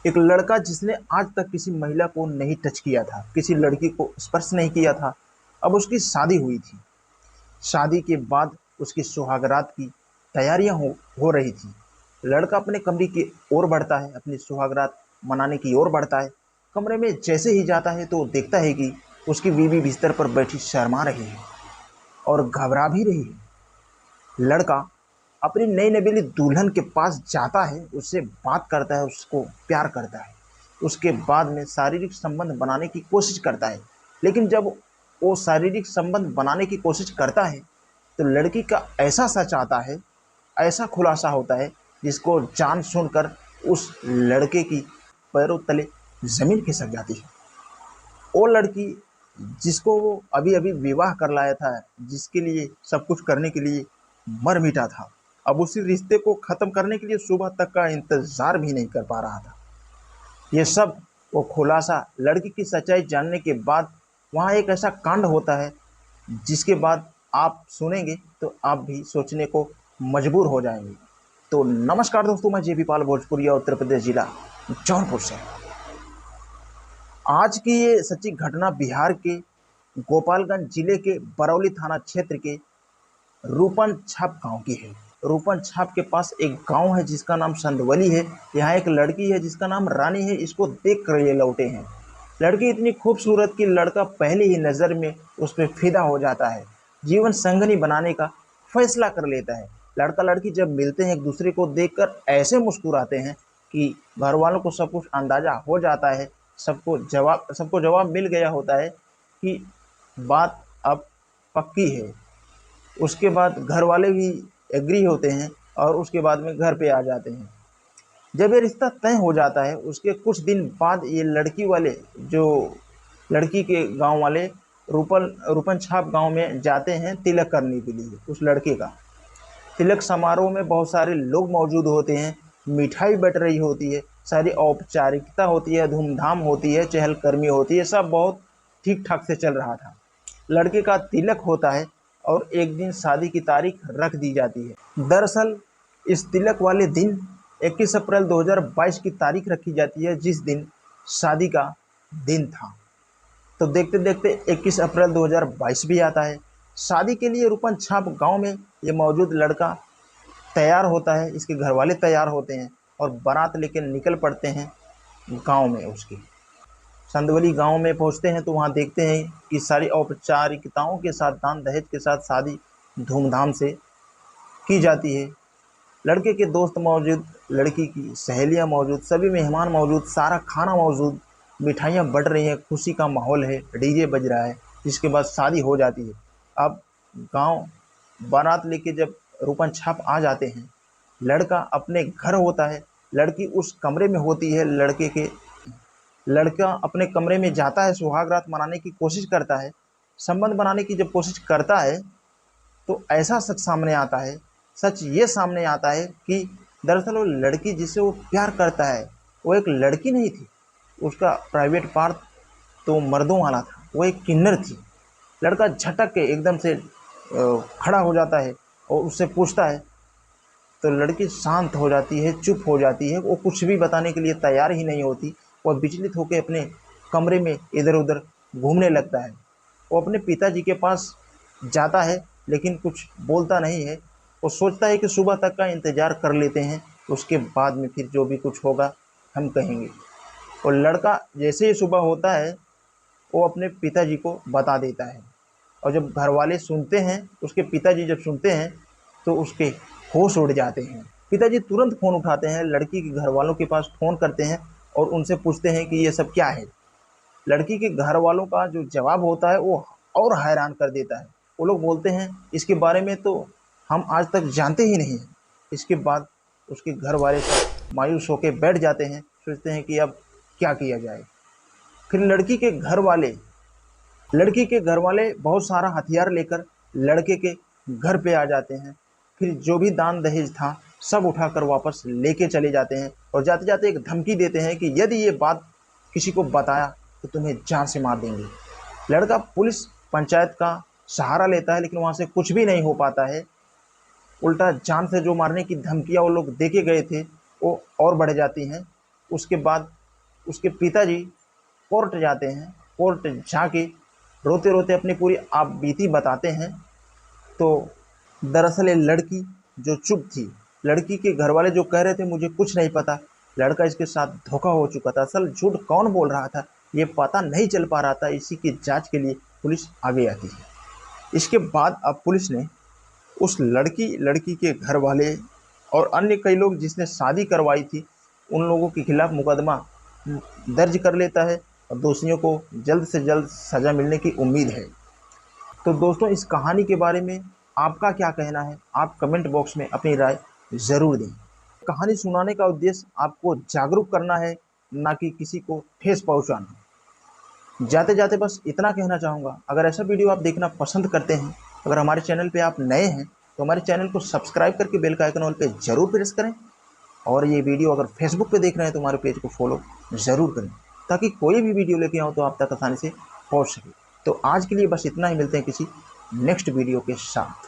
एक लड़का जिसने आज तक किसी महिला को नहीं टच किया था, किसी लड़की को स्पर्श नहीं किया था, अब उसकी शादी हुई थी। शादी के बाद उसकी सुहागरात की तैयारियां हो रही थी। लड़का अपने कमरे की ओर बढ़ता है, अपनी सुहागरात मनाने की ओर बढ़ता है। कमरे में जैसे ही जाता है तो देखता है कि उसकी बीवी बिस्तर पर बैठी शर्मा रही है और घबरा भी रही है। लड़का अपनी नई नवेली दुल्हन के पास जाता है, उससे बात करता है, उसको प्यार करता है। उसके बाद में शारीरिक संबंध बनाने की कोशिश करता है। लेकिन जब वो शारीरिक संबंध बनाने की कोशिश करता है तो लड़की का ऐसा सच आता है, ऐसा खुलासा होता है जिसको जान सुनकर उस लड़के की पैरों तले जमीन खिसक जाती है। वो लड़की जिसको वो अभी अभी विवाह कर लाया था, जिसके लिए सब कुछ करने के लिए मर मिटा था, अब उसी रिश्ते को खत्म करने के लिए सुबह तक का इंतजार भी नहीं कर पा रहा था। ये सब वो खुलासा लड़की की सच्चाई जानने के बाद वहाँ एक ऐसा कांड होता है जिसके बाद आप सुनेंगे तो आप भी सोचने को मजबूर हो जाएंगे। तो नमस्कार दोस्तों, मैं जेबी पाल, भोजपुरिया, उत्तर प्रदेश जिला जौनपुर से। आज की ये सच्ची घटना बिहार के गोपालगंज जिले के बरौली थाना क्षेत्र के रूपन छाप गांव की है। रूपन छाप के पास एक गांव है जिसका नाम संदवली है। यहाँ एक लड़की है जिसका नाम रानी है। इसको देख कर ये लौटे हैं। लड़की इतनी खूबसूरत कि लड़का पहली ही नज़र में उस पर फिदा हो जाता है। जीवन संगनी बनाने का फैसला कर लेता है। लड़का लड़की जब मिलते हैं एक दूसरे को देखकर ऐसे मुस्कुराते हैं कि घर वालों को सब कुछ अंदाजा हो जाता है। सबको जवाब मिल गया होता है कि बात अब पक्की है। उसके बाद घर वाले भी एग्री होते हैं और उसके बाद में घर पे आ जाते हैं। जब ये रिश्ता तय हो जाता है उसके कुछ दिन बाद ये लड़की वाले, जो लड़की के गांव वाले रूपन रूपन छाप गांव में जाते हैं तिलक करने के लिए उस लड़के का। तिलक समारोह में बहुत सारे लोग मौजूद होते हैं, मिठाई बट रही होती है, सारी औपचारिकता होती है, धूमधाम होती है, चहलकर्मी होती है, सब बहुत ठीक ठाक से चल रहा था। लड़के का तिलक होता है और एक दिन शादी की तारीख रख दी जाती है। दरअसल इस तिलक वाले दिन 21 अप्रैल 2022 की तारीख रखी जाती है, जिस दिन शादी का दिन था। तो देखते देखते 21 अप्रैल 2022 भी आता है। शादी के लिए रूपन छाप गांव में ये मौजूद लड़का तैयार होता है, इसके घर वाले तैयार होते हैं और बारात लेकर निकल पड़ते हैं गांव में। उसके संदवली गांव में पहुंचते हैं तो वहां देखते हैं कि सारी औपचारिकताओं के साथ, दान दहेज के साथ शादी धूमधाम से की जाती है। लड़के के दोस्त मौजूद, लड़की की सहेलियां मौजूद, सभी मेहमान मौजूद, सारा खाना मौजूद, मिठाइयाँ बढ़ रही हैं, खुशी का माहौल है, डीजे बज रहा है। जिसके बाद शादी हो जाती है। अब गांव बारात लेके जब रूपन छाप आ जाते हैं, लड़का अपने घर होता है, लड़की उस कमरे में होती है। लड़का अपने कमरे में जाता है, सुहाग रात मनाने की कोशिश करता है। संबंध बनाने की जब कोशिश करता है तो ऐसा सच सामने आता है। सच ये सामने आता है कि दरअसल वो लड़की जिसे वो प्यार करता है वो एक लड़की नहीं थी। उसका प्राइवेट पार्ट तो मर्दों वाला था, वो एक किन्नर थी। लड़का झटक के एकदम से खड़ा हो जाता है और उससे पूछता है तो लड़की शांत हो जाती है, चुप हो जाती है। वो कुछ भी बताने के लिए तैयार ही नहीं होती। वह विचलित होकर अपने कमरे में इधर उधर घूमने लगता है। वो अपने पिताजी के पास जाता है लेकिन कुछ बोलता नहीं है। वो सोचता है कि सुबह तक का इंतज़ार कर लेते हैं, उसके बाद में फिर जो भी कुछ होगा हम कहेंगे। और लड़का जैसे ही सुबह होता है वो अपने पिताजी को बता देता है। और जब घर वाले सुनते हैं, उसके पिताजी जब सुनते हैं तो उसके होश उड़ जाते हैं। पिताजी तुरंत फ़ोन उठाते हैं, लड़की के घर वालों के पास फ़ोन करते हैं और उनसे पूछते हैं कि ये सब क्या है। लड़की के घर वालों का जो जवाब होता है वो और हैरान कर देता है। वो लोग बोलते हैं इसके बारे में तो हम आज तक जानते ही नहीं हैं। इसके बाद उसके घर वाले सब मायूस होकर बैठ जाते हैं, सोचते हैं कि अब क्या किया जाए। फिर लड़की के घर वाले बहुत सारा हथियार लेकर लड़के के घर पे आ जाते हैं। फिर जो भी दान दहेज था सब उठाकर वापस लेके चले जाते हैं और जाते जाते एक धमकी देते हैं कि यदि ये बात किसी को बताया तो तुम्हें जान से मार देंगे। लड़का पुलिस पंचायत का सहारा लेता है लेकिन वहाँ से कुछ भी नहीं हो पाता है। उल्टा जान से जो मारने की धमकियाँ वो लोग दे के गए थे वो और बढ़ जाती हैं। उसके बाद उसके पिताजी कोर्ट जाते हैं। कोर्ट जाके रोते रोते अपनी पूरी आप बीती बताते हैं। तो दरअसल ये लड़की जो चुप थी, लड़की के घर वाले जो कह रहे थे मुझे कुछ नहीं पता, लड़का इसके साथ धोखा हो चुका था, असल झूठ कौन बोल रहा था ये पता नहीं चल पा रहा था। इसी की जांच के लिए पुलिस आगे आती है। इसके बाद अब पुलिस ने उस लड़की के घर वाले और अन्य कई लोग जिसने शादी करवाई थी उन लोगों के खिलाफ मुकदमा दर्ज कर लेता है और दोषियों को जल्द से जल्द सजा मिलने की उम्मीद है। तो दोस्तों, इस कहानी के बारे में आपका क्या कहना है, आप कमेंट बॉक्स में अपनी राय ज़रूर दें। कहानी सुनाने का उद्देश्य आपको जागरूक करना है, ना कि किसी को ठेस पहुंचाना। जाते जाते बस इतना कहना चाहूँगा, अगर ऐसा वीडियो आप देखना पसंद करते हैं, अगर हमारे चैनल पे आप नए हैं तो हमारे चैनल को सब्सक्राइब करके बेल का आइकन ऑल पे ज़रूर प्रेस करें। और ये वीडियो अगर फेसबुक पे देख रहे हैं तो हमारे पेज को फॉलो ज़रूर करें, ताकि कोई भी वीडियो लेके आऊँ तो आप तक आसानी से पहुँच सके। तो आज के लिए बस इतना ही, मिलते हैं किसी नेक्स्ट वीडियो के साथ।